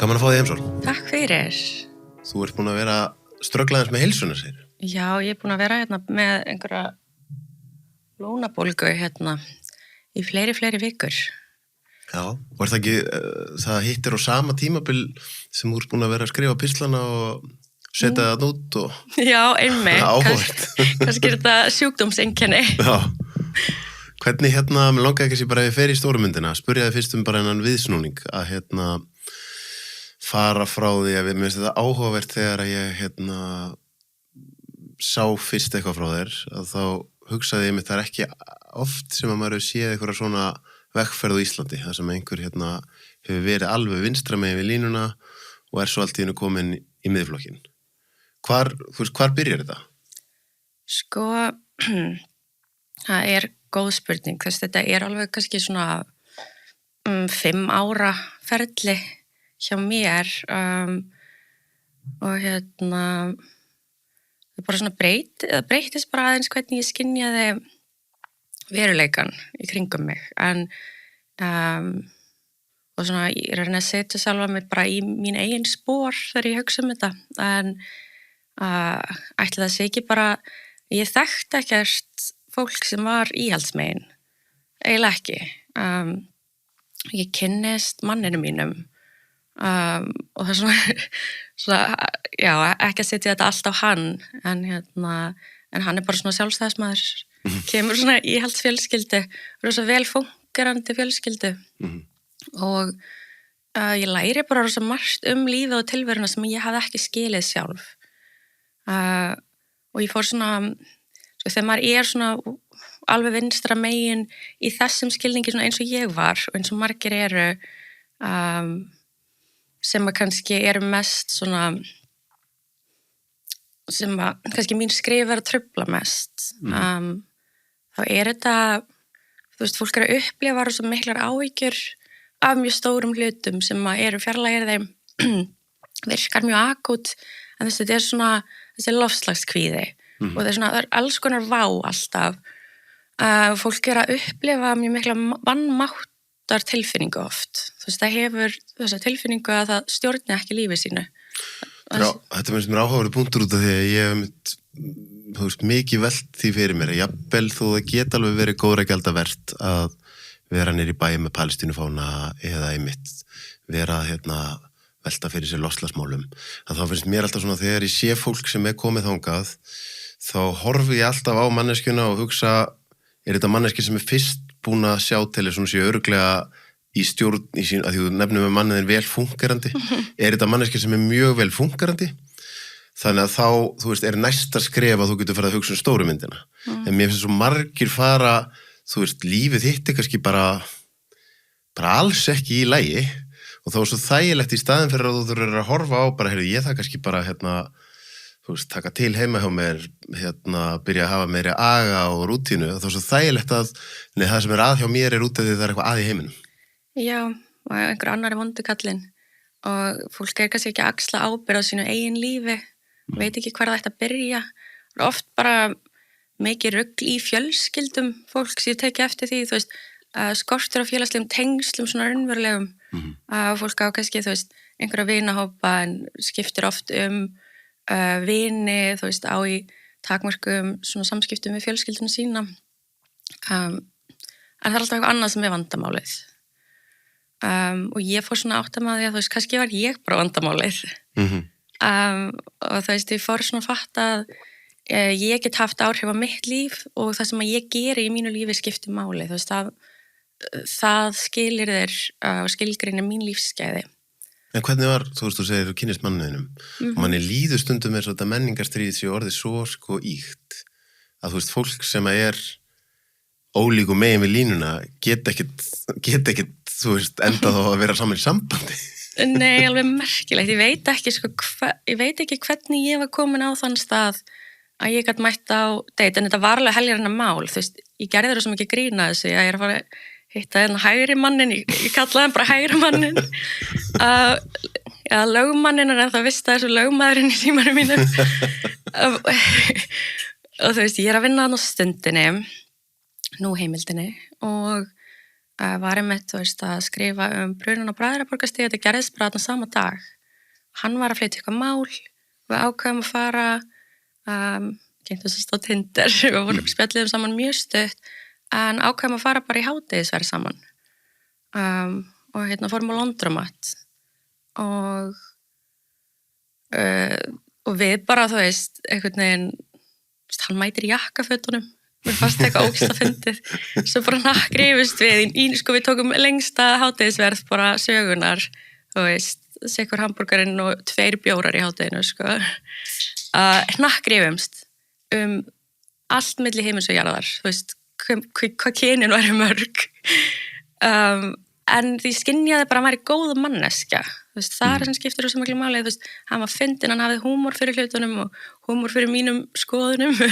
Gaman að fá þig heimsókn. Takk fyrir. Þú ert búin að vera strögglaðins með heilsuna, segir. Já, ég er búin að vera hérna með einhverja lúnabólgu hérna í fleiri vikur. Já, og það ekki, það hittir á sama tímabil sem þú ert búin að vera að skrifa pislana og setja það út og... Já, einmitt. Áhugavert. Kannski er þetta sjúkdómseinkenni. Já. Hvernig mér langaði ekki að sé bara að ég fer í stóru myndina, spurja þig fyrst bara hennan viðsnúning að fara frá því að mér finnst þetta áhugavert þegar að ég sá fyrst eitthvað frá þér, að þá hugsaði ég mig það ekki oft sem að maður hefur séð eitthvað svona vegferð á Íslandi, þar sem einhver hefur verið alveg vinstra megin við línuna og svo allt í hennu komin í miðflokkin. Hvar byrjar þetta? Sko, það er góð spurning, þetta er alveg kannski svona 5 ára ferli hjá mér og það bara svona breytist bara aðeins hvernig ég skynjaði veruleikan í kringum mig og svona ég reyna að setja sjálfa mig bara í mín eigin spor þegar ég hugsa þetta en ætli það sé ekki bara ég þekkti ekkert fólk sem var íhaldsmegin eiginlega ekki ég kynnist manninu mínum og það er svona já, ekki að setja þetta allt á hann en hann er bara svona sjálfstæðismaður kemur svona íhaldsfjölskyldu rosa vel fungerandi fjölskyldu og ég læri bara rosa margt lífið og tilveruna sem ég hafði ekki skilið sjálf og ég fór svona þegar maður er svona alveg vinstra megin í þessum skilningi svona eins og ég var og eins og margir eru sem að kannski eru mest svona sem að kannski mín skrif er að trufla mest þá er þetta fólk er að upplifa svo miklar áhyggjur af mjög stórum hlutum sem að eru fjarlægir þeim virkar mjög akút en þetta er svona þessi lofslagskvíði og það er alls konar vá alltaf fólk er að upplifa mjög mikla vanmáttar tilfinningu oft það hefur þessa tilfinningu að það stjórni ekki lífi sínu Já, þetta finnst mér áhugaverður punktur út af því að ég hef mikið velt því fyrir mér jafnvel þó það geta alveg verið góðra gjalda vert að vera niður í bæ með Palestínufána eða einmitt vera velta fyrir sér loftslagsmálum að þá finnst mér alltaf svona þegar ég sé fólk sem er komið þangað þá horfi ég alltaf á manneskjuna og hugsa er þetta manneski sem er fyrst búin að sjá til svona sé örugglega í stjórn í sín, að því þú nefnum með manniðin vel fungerandi, er þetta manneski sem er mjög vel fungerandi, þannig að þá, þú veist, er næsta skref að þú getur farið að hugsa stóru myndina. En mér finnst svo margir fara, þú veist, lífið þitt er kannski bara alls ekki í lagi og þá er svo þægilegt í staðin fyrir að þú þurfir að horfa á bara, heyrðu, ég það kannski bara, þú veist, taka til heima hjá mér, byrja að hafa meiri aga og rútínu og þá er svo þægilegt að, nei, það sem er að hjá mér er út af því það er eitthvað að í heiminum. Já, og einhver annar er vondukallinn og fólk er kannski ekki að axla ábyrgð á sínu eigin lífi, veit ekki hvar það ætti að byrja. Það er oft bara mikið rugl í fjölskyldum fólks, ég teki eftir því, þú veist, skortur á félagslegum tengslum svona raunverulegum. Fólk á kannski, þú veist, einhverja vinahópa en skiptir oft vini, þú veist, á í takmörkum svona samskiptum við fjölskylduna sína. En það er alltaf eitthvað annað sem er vandamálið. Og ég fór svona átt að maður því að þú veist, kannski var ég bara vandamálið og þú veist, ég fór svona að fatta að ég get haft áhrif á mitt líf og það sem að ég geri í mínu lífi skiptir máli, þú veist, það skilir þér og skilgreinir mín lífsgæði. En hvernig var, þú veist, þú segir, þú kynnist manniðinum og manni líður stundum eins og þetta menningarstríð sé orðið svo íkt að þú veist, fólk sem að er ólíku megin við línuna get ekkert þú veist, enda þá að vera saman í sambandi. Nei, alveg merkilegt. Ég veit ekki hvernig ég var komin á þann stað að ég gat mætt á date, en þetta var alveg heljarinnar mál. Þú veist, ég gerði það svo mikið grína þessu, ég er að fara að hitta þennan hægri mannin, ég kallaði hann bara hægri mannin. Lögmanninn er ennþá vist að þessu lögmaðurinn í símanum mínu. Og þú veist, ég er að vinna hann á Stundinni, Nú heimildinni, og var einmitt, þú veist, að skrifa brunun á Bræðraborgarstíg, þetta gerðist bara þarna sama dag. Hann var að flytja eitthvað mál, við ákveðum að fara, kynntum sérst á Tinder, við vorum spjalliðum saman mjög stutt, en ákveðum að fara bara í hádegisverð saman. Og fórum á Laundromat og við bara, þú veist, einhvern veginn, hann mætir í jakkafötunum, mér fannst eitthvað ógeðslega fyndið, svo bara nakkrifust við, sko við tókum lengsta hádegisverð bara sögunar, þú veist, sikur hamburgarinn og 2 bjórar í hádeginu, sko, nakkrifumst allt milli himins og jarðar, þú veist, hvað kynin væri mörg, en því skynjaði bara að hann væri góð manneskja, þú veist, það sem skiptir svo miklu máli, þú veist, hann var fyndinn, hann hafði húmor fyrir hlutunum og húmor fyrir mínum skoðunum, þú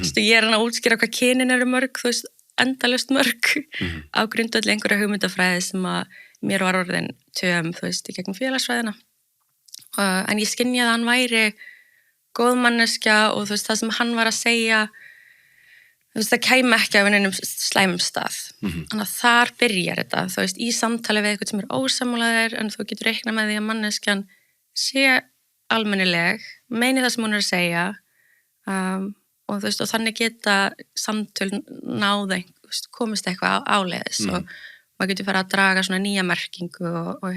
veist, og ég hann að útskýra hvað kynin eru mörg, þú veist, endalaust mörg, á grundvelli einhverja hugmyndafræði sem að mér var orðin þú veist, í gegnum félagsfræðina, en ég skynjaði að hann væri góð manneskja og þú veist, það sem hann var að segja, þú veist, það kæmi ekki af einum slæmum stað. Þannig að þar byrjar þetta, þú veist, í samtali við eitthvað sem ósammálaðir, en þú getur reiknað með því að manneskjan sé almennileg, meini það sem hún er að segja, og þú veist, og þannig geta samtöl náð komist eitthvað áleiðis og maður getur fara að draga svona nýja merkingu og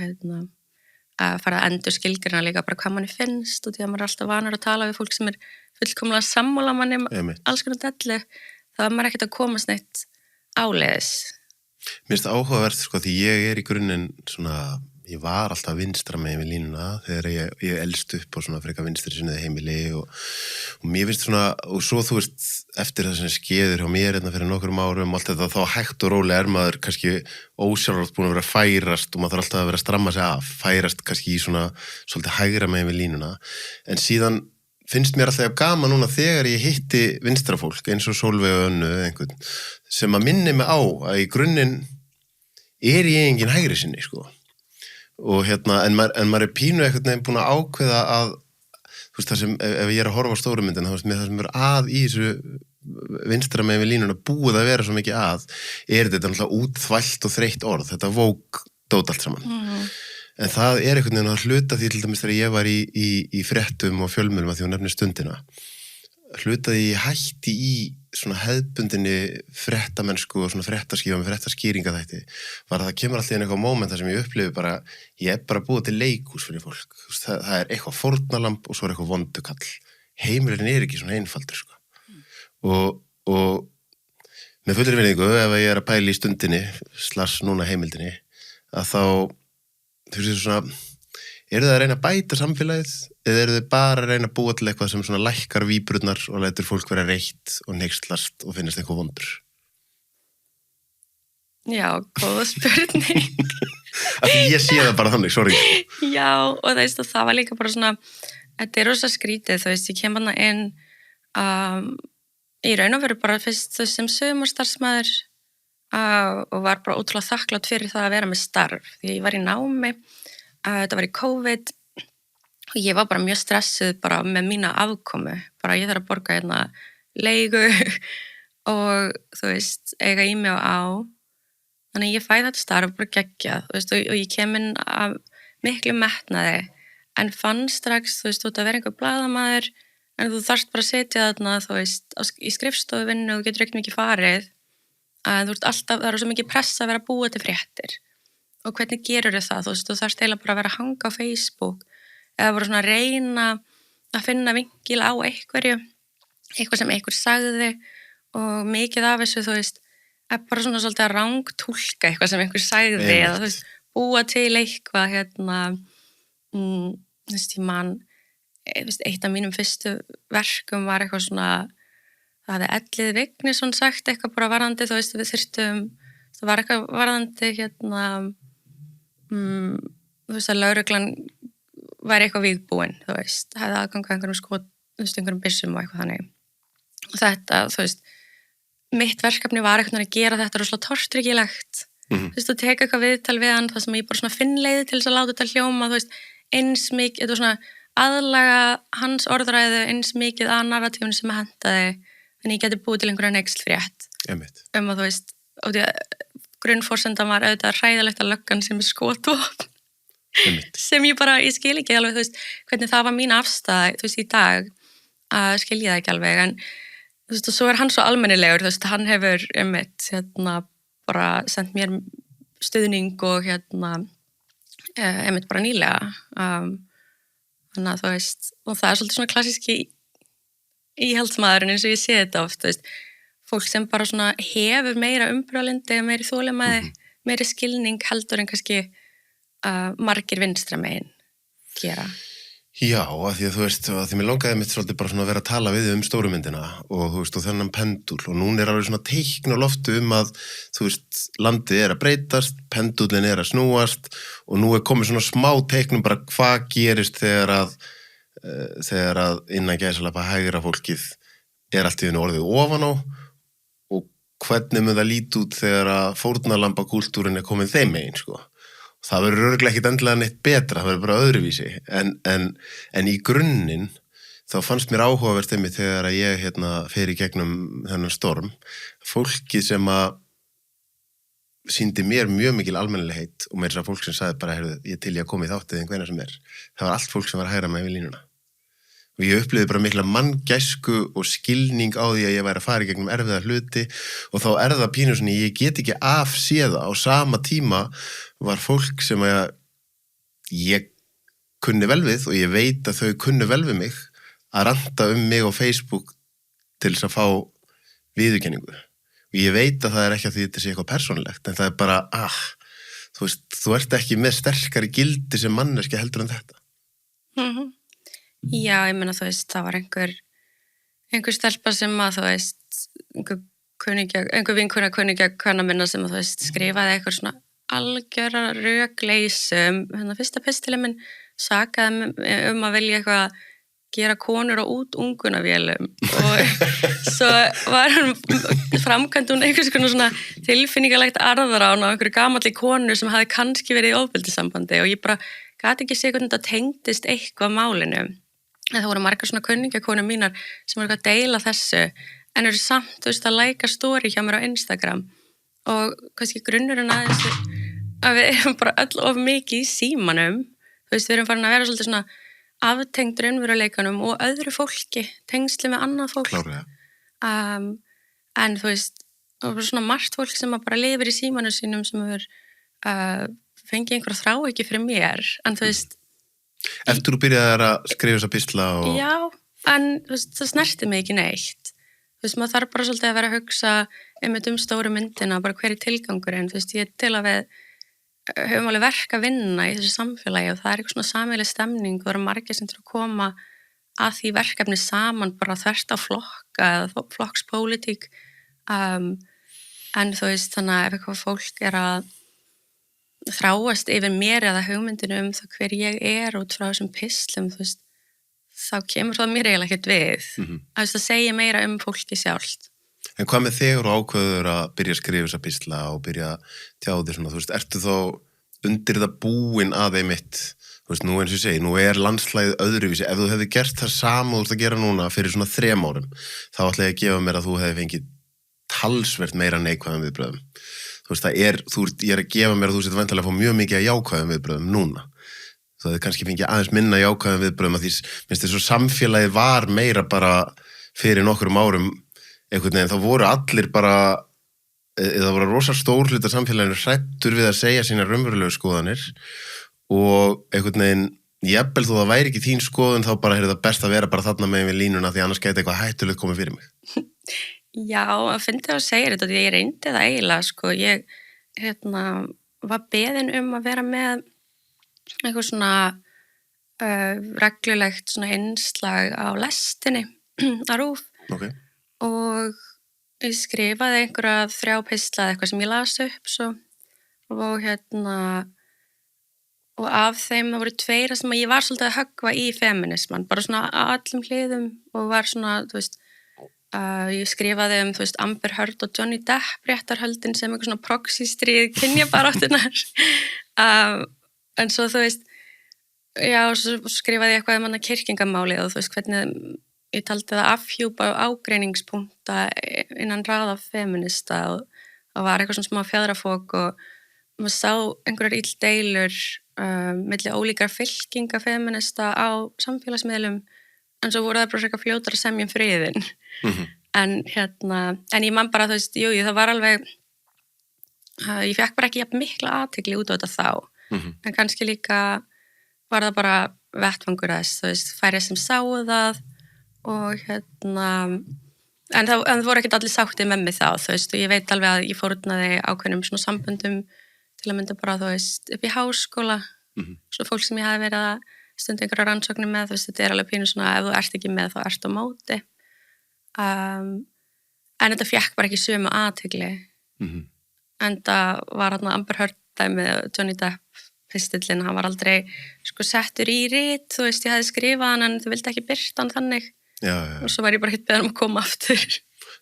að fara að endur skilgrina líka bara hvað manni finnst og því að maður er alltaf vanur að tala við fólk sem er fullkomlega sammála manni alls konar dellu, þá er maður ekkert að komast neitt áleiðis. Mér finnst áhugavert, sko, því ég er í grunninn svona, ég var alltaf vinstra megin við línuna þegar ég elst upp á svona frekar vinstri sinniði heimili og mér finnst svona, og svo þú veist, eftir það sem skeður hjá mér fyrir nokkrum árum, allt þetta, þá hægt og rólega er maður kannski ósjálfrátt búin að vera að færast og maður þarf alltaf að vera að stramma sig af, færast kannski í svona svolítið hægra megin við línuna, en síðan finnst mér alltaf gaman núna þegar ég hitti vinstra fólk eins og Sólveig og Önnu einhvern sem að minni mig á að í grunninn er ég engin hægri sinni, sko. Og en maður er pínu einhvern veginn búin að ákveða að, þú veist, það sem, ef ég er að horfa á stóru myndin, þá veist mér það sem er að í þessu vinstra megin við línuna búið að vera svo mikið að, er þetta náttúrulega útþvælt og þreytt orð, þetta vók dót allt saman. En það er einhvern veginn að hluta því til dæmis þegar ég var í fréttum og fjölmiðlum að því hún nefnir stundina. Hlutaði ég hætti í svona hefðbundinni fréttamennsku og svona fréttaskífa með fréttaskýringa þætti var að það kemur alltaf inn eitthvað moment þar sem ég upplifi bara, ég er bara búið til leikhús fyrir fólk. Það er eitthvað fórnalamb og svo er eitthvað vondukall. Heimurinn er ekki svona einfaldur, sko. Og með fullri virðingu, ef ég er að pæla í stundinni, núna heimildinni, að þá þú veist svona, eru þið að reyna að bæta samfélagið eða eru þið bara að reyna að búa til eitthvað sem svona lækkar víbrurnar og lætur fólk vera reitt og hneykslast og finnast eitthvað vondur? Já, góða spurning. Ég sé það bara þannig, sorry. Já, og það var líka bara svona, þetta er rosa skrítið, þú veist, ég kem hana inn í raun og veru bara fyrst þú sem sumarstarfsmaður og var bara ótrúlega þakklátt fyrir það að vera með starf því ég var í námi, þetta var í COVID og ég var bara mjög stressuð bara með mína afkomu, bara ég þarf að borga leigu og þú veist, eiga í mig og á, þannig ég fæ þetta starf bara geggjað, þú veist, og ég kem inn af miklu metnaði en fann strax, þú veist, þú ert að vera einhver blaðamaður en þú þarft bara að setja þarna, þú veist, í skrifstofuvinnu og þú getur ekki mikið farið að þú ert alltaf, það er svo mikið pressa að vera að búa til fréttir og hvernig gerur það, þú veist, þú þarft eiginlega bara að vera að hanga á Facebook eða bara svona að reyna að finna vinkil á eitthvað sem einhver sagði og mikið af þessu, þú veist, er bara svona svolítið að rangtúlka eitthvað sem einhver sagði eða þú veist, búa til eitthvað þú veist, ég man eitt af mínum fyrstu verkum var eitthvað svona það hefði Ellið Vignisson sagt eitthvað bara varðandi, þú veist, við þyrftum, það var eitthvað varðandi þú veist, að lögreglan væri eitthvað vígbúin, þú veist, hefði aðganga einhverjum þú veist, einhverjum byssum og eitthvað þannig. Og þetta, þú veist, mitt verkefni var eitthvað að gera þetta rosalega tortryggilegt, þú veist, að teka eitthvað viðtal við hann, það sem ég bara svona finn leiði til þess að láta þetta hljóma, þú veist, eins mikið, þetta var svona aðlaga hans orðræðu eins mikið að narratífunu sem hentaði. Þannig ég geti búið til einhverja neyslfrétt að þú veist, grunnforsendan var auðvitað hræðilegt að löggan sem skotvopn Einmitt. sem ég skil ekki alveg, þú veist, hvernig það var mín afstæð, þú veist, í dag að skilja það ekki alveg, en þú veist, og svo hann svo almennilegur, þú veist, hann hefur bara sendt mér stuðning og bara nýlega þannig að þú veist, og það svolítið svona klassíski íhaldsmaðurinn eins og ég sé þetta oft, þú veist, fólk sem bara svona hefur meira umbrálindi, meiri þolinmæði, meiri skilning heldur en kannski margir vinstra megin gera. Já, af því að þú veist, að því mér langaði mitt svolítið bara svona að vera að tala við stóru myndina og þú veist, og þennan pendúl og núna alveg svona teikn á loftu að þú veist, landið að breytast, pendúlin að snúast og nú komið svona smá teiknum bara hvað gerist þegar að innan gæsalappa hægra fólkið allt í einu orðið ofan á og hvernig mun það líti út þegar að fórnarlamba kúltúrin komin þeim megin, sko. Það verður örugglega ekkit endilega neitt betra, það verður bara öðruvísi, en í grunninn þá fannst mér áhugavert einmitt þegar að ég fer í gegnum þennan storm, fólki sem að sýndi mér mjög mikil almennilegheit og meira fólk sem sagði bara, heyrðu, ég til ég að koma í þáttið hvenær sem það var allt fólk sem var að hægra mig við línuna. Og ég upplifði bara mikla manngæsku og skilning á því að ég væri að fara í gegnum erfiða hluti og þá það pínu svona, ég get ekki afséð það á sama tíma var fólk sem að ég kunni vel við og ég veit að þau kunni vel við mig að ranta mig á Facebook til þess að fá viðurkenningu. Og ég veit að það ekki að því þetta sé eitthvað persónulegt, en það bara, þú veist, þú ert ekki með sterkari gildi sem manneskja heldur en þetta. Já, ég meina, þú veist, það var einhver stelpa sem að, þú veist, einhver vinkona kunninga minna sem að, þú veist, skrifaði eitthvað svona algjöra rökleysum, fyrsta pistilinn minn sakaði að vilja eitthvað gera konur á útungunavélum og svo var hann framkvæmt einhvers konar svona tilfinningalegt arðarán á einhverju gamalli konur sem hafði kannski verið í ofbeldissambandi og ég bara gat ekki sé hvernig þetta tengdist eitthvað málinu. En það voru margar svona kunningjakonur mínar sem voru að deila þessu en eru samt, þú veist, að læka story hjá mér á Instagram og kannski grunnurinn að þessu að við erum bara öll of mikið í símanum, þú veist, við erum farin að vera svolítið svona aftengd raunveruleikanum og öðru fólki, tengsli með annað fólk. Klárlega. En þú veist, og svona margt fólk sem bara lifir í símanum sínum sem hefur fengið einhver þrá ekki fyrir mér, en þú veist Eftir þú byrjaðir að skrifa þessa pistla og... Já, en þú veist, það snerti mig ekki neitt. Þú veist, maður þarf bara svolítið að vera að hugsa einmitt stóru myndina, bara hver er tilgangurinn, þú veist, ég til að við höfum alveg verk að vinna í þessu samfélagi og það eitthvað svona sameiginleg stemning og það eru margir sem þurfa að koma að því verkefni saman bara þvert á flokka eða flokkspólitík en þú veist, þannig að ef eitthvað fólk að þráast yfir mér eða hugmyndinu það hver ég út frá þessum pistlum, þú veist, þá kemur það mér eiginlega ekkert við. Það segja meira fólki sjálft. En hvað með þegar og ákveður að byrja að skrifa þessa pistla og byrja að tjá þér svona, þú veist, ertu þá undir það búin að einmitt, þú veist, nú eins og ég segi, nú landslæðið öðruvísi, ef þú hefði gert það sama þú ert að gera núna fyrir svona 3 árum, þá ætla ég að gefa mér að þú hefði fengið talsvert meira neikvæðum viðbröðum. Þú veist, ég að gefa mér að þú setur væntanlega að fá mjög mikið að jákvæðum viðbröðum núna. Þú hefði kannski fengið aðeins minna jákvæðum viðbröðum að því, minnst þess að samfélagið var meira bara fyrir nokkrum árum einhvern veginn, þá voru allir bara, það voru rosa stór hluta samfélaginu hrættur við að segja sína raunverulegu skoðanir og einhvern veginn, jafnvel þó það væri ekki þín skoðun, þá bara það best að vera bara þarna megin við línuna því annars gæti eitthvað hættulegt komið fyrir mig. Já, að fyndi að segja þetta, ég reyndi það eiginlega, sko, ég var beðin að vera með eitthvað svona reglulegt svona innslag á lestinni á RÚV. Okay. Og ég skrifaði einhverja 3 pistla eða eitthvað sem ég las upp svo og af þeim það voru 2 sem ég var svolítið að höggva í feminisman, bara svona á allum hliðum og var svona, þú veist, ég skrifaði þú veist, Amber Heard og Johnny Depp réttarhöldin sem eitthvað svona proxy-stríð kynjabaráttunar en svo þú veist, já, svo skrifaði ég eitthvað kirkingamálið og þú veist, hvernig ég taldi það afhjúpa ágreiningspunkta innan raða feminista og það var eitthvað svona smá fjaðrafók og maður sá einhverjar illdeilur milli ólíkra fylkinga feminista á samfélagsmiðlum en svo voru það bara eitthvað fljótar að semja friðin en ég man bara, þú veist, jú, það var alveg ég fekk bara ekki jafn mikla athygli út á þetta þá en kannski líka var það bara vettvangur þess, þú veist, færið sem sáu það og en það voru ekkert allir sáttið með mig þá, þú veist, og ég veit alveg að ég fórnaði ákveðnum svona samböndum til að mynda bara, þú veist, upp í háskóla svo fólk sem ég hafi verið að stunda einhverja rannsóknir með, þú veist, þetta alveg pínu svona ef þú ert ekki með þá ert á móti en þetta fékk bara ekki sömu athygli en það var Amber Heard dæmið Johnny Depp pistillinn, hann var aldrei sko settur í rit, þú veist, ég hefði skrifað hann en þú vildi ekki birta hann þannig og svo var ég bara hitt beðan að koma aftur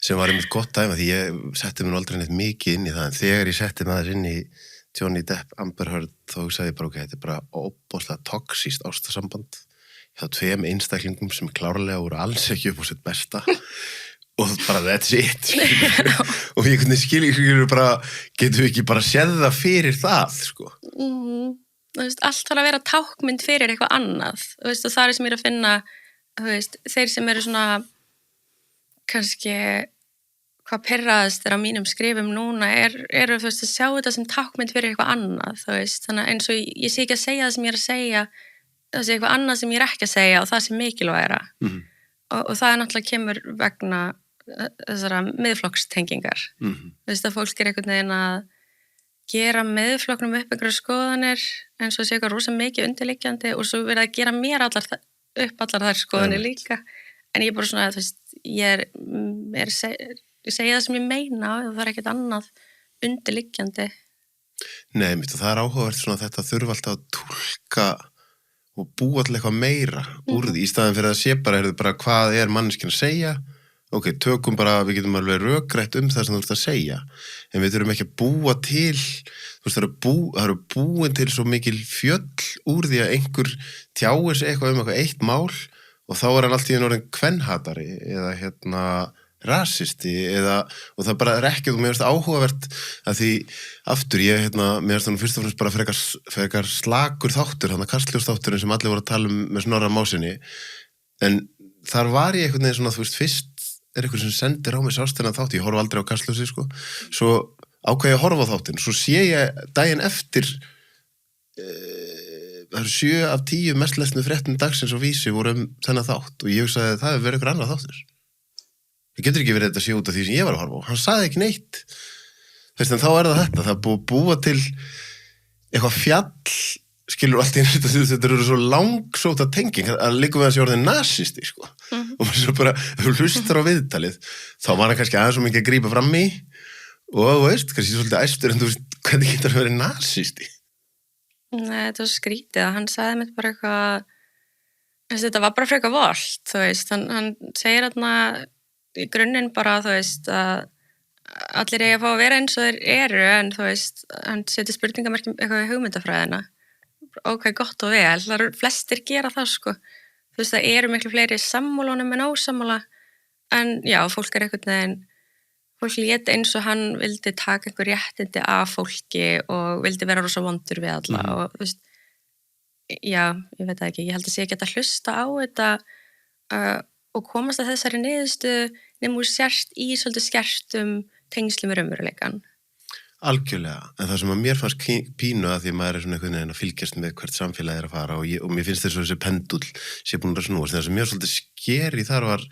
sem var einmitt gott dæma því ég setti mér aldrei neitt mikið inn í það en þegar ég setti maður inn í Johnny Depp, Amber Heard þá sagði ég bara ok, þetta bara óbóðslega toxískt ástarsamband hjá tveim einstaklingum sem klárlega voru alls ekki upp á sitt besta og bara that's it og ég hvernig skilur bara getum við ekki bara séð það fyrir það sko þú veist, allt var að vera tákmynd fyrir eitthvað annað þú veist, og það sem ég að finna þú veist, þeir sem eru svona kannski hvað pirraðast á mínum skrifum núna eru þú veist að sjá þetta sem tákmynd fyrir eitthvað annað þú veist, þannig eins og ég sé ekki að segja það sem ég að segja það sé eitthvað annað sem ég ekki að segja og það sem mikilvægra og það náttúrulega kemur vegna þessara miðflokkstengingar þú veist að fólk einhvern veginn að gera miðflokknum upp einhverju skoðanir eins og sé eitthvað rosa mikið undirliggjandi og svo verið að gera mér allar þær skoðanir líka en ég er bara svona, þú veist ég segi það sem ég meina og það ekkert annað undirliggjandi Nei, mitt og það áhugavert svona þetta þurfa alltaf að túlka og búa til eitthvað meira úr því í staðin fyrir að sé bara hvað manneskjan að segja ok, tökum bara, við getum alveg rökrætt það sem þú ert að segja, en við þurfum ekki að búa til, þú veist, það eru búin til svo mikil fjöll úr því að einhver tjáir sig eitthvað eitthvað eitt mál og þá hann allt í einu orðinn kvenhatari eða rasisti og það bara ekki og mér finnst áhugavert að því aftur ég, mér finnst fyrst og fremst bara frekar slakur þáttur, Kastljós þátturinn sem allir voru að tala með Snorra Másinni, en þar var ég einhvern veginn svona, þú veist, fyrst eitthvað sem sendir á mig sástina þátt, ég horfa aldrei á Kastljósi sko, svo ákveði að horfa á þáttinn, svo sé ég daginn eftir það eru 7 af 10 mest lesnu fréttum dagsins og Vísi voru þennan þátt og ég hugsaði að það hefur verið eitthvað annað þáttur það getur ekki verið þetta sé út af því sem ég var að horfa á hann sagði ekki neitt þess að þá það þetta, það er búið að búa til eitthvað fjall skilur allt í þetta eru svo langsóta tenging að líka við að sé orðin nasisti sko. Og maður svo bara, ef þú hlustar á viðtalið þá var hann kannski aðeins svo mikið að grípa fram í og þú veist, kannski svolítið æstur en þú veist, hvernig getur það verið nasisti? Nei, þetta var skrítið að hann sagði mér bara eitthvað þetta var bara frekar volt, þú veist hann segir í grunninn bara, þú veist að allir eigi að fá að vera eins og þeir eru en þú veist, hann setur spurningamerkjum eitthvað í hugmyndafræðina ok, gott og vel, það eru flestir gera það sko, þú veist það eru miklu fleiri sammálunum en ósammála en já, fólk einhvern veginn fólk lét eins og hann vildi taka einhver réttindi af fólki og vildi vera rosa vondur við alla og þú veist já, ég veit það ekki, ég held að sé ekki að hlusta á þetta og komast að þessari niðurstöðu nema úr sért í svolítið skertum tengslum með raunveruleikann Algjörlega, en það sem að mér fannst pínu að því maður svona einhvern veginn að fylgjast með hvert samfélagi að fara og mér finnst þessi pendull sé búin að snúast, en það sem mér svolítið skeri þar var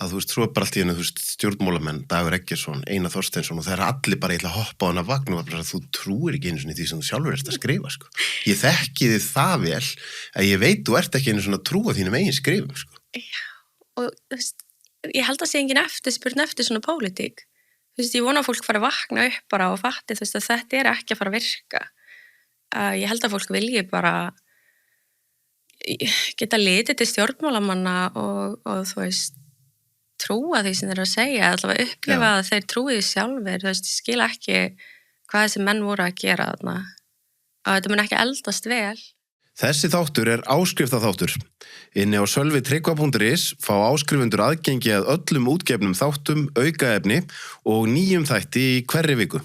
að þú veist, svo bara allt í hennu, þú veist, stjórnmálamenn, Dagur Eggertsson, Einar Þorsteinsson og það allir bara eitthvað hoppa á hana vagn og bara þú trúir ekki einu svona í því sem þú sjálfur ert að skrifa, sko. Ég þekki þið það vel að ég veit þú ert ekki einu svona að trúa þínum eigin skrifum, sko. Já, og þú veist, ég held að sé engin eftirspurn eftir svona pólitík. Þú veist, ég vona að fólk fara að vakna upp bara og fatti, þú veist, að þetta ekki að fara að virka. Ég held að fólk vilji bara geta litið til stjórnmálamanna og þú veist, trúa því sem þeir að segja, allavega upplifa að þeir trúi því sjálfur, þú veist, ég skil ekki hvað þessi menn voru að gera þarna. Að þetta mun ekki eldast vel. Þessi þáttur áskriftaþáttur. Inni á sölvitryggva.is fá áskrifundur aðgengi að öllum útgefnum þáttum, aukaefni og nýjum þætti í hverri viku.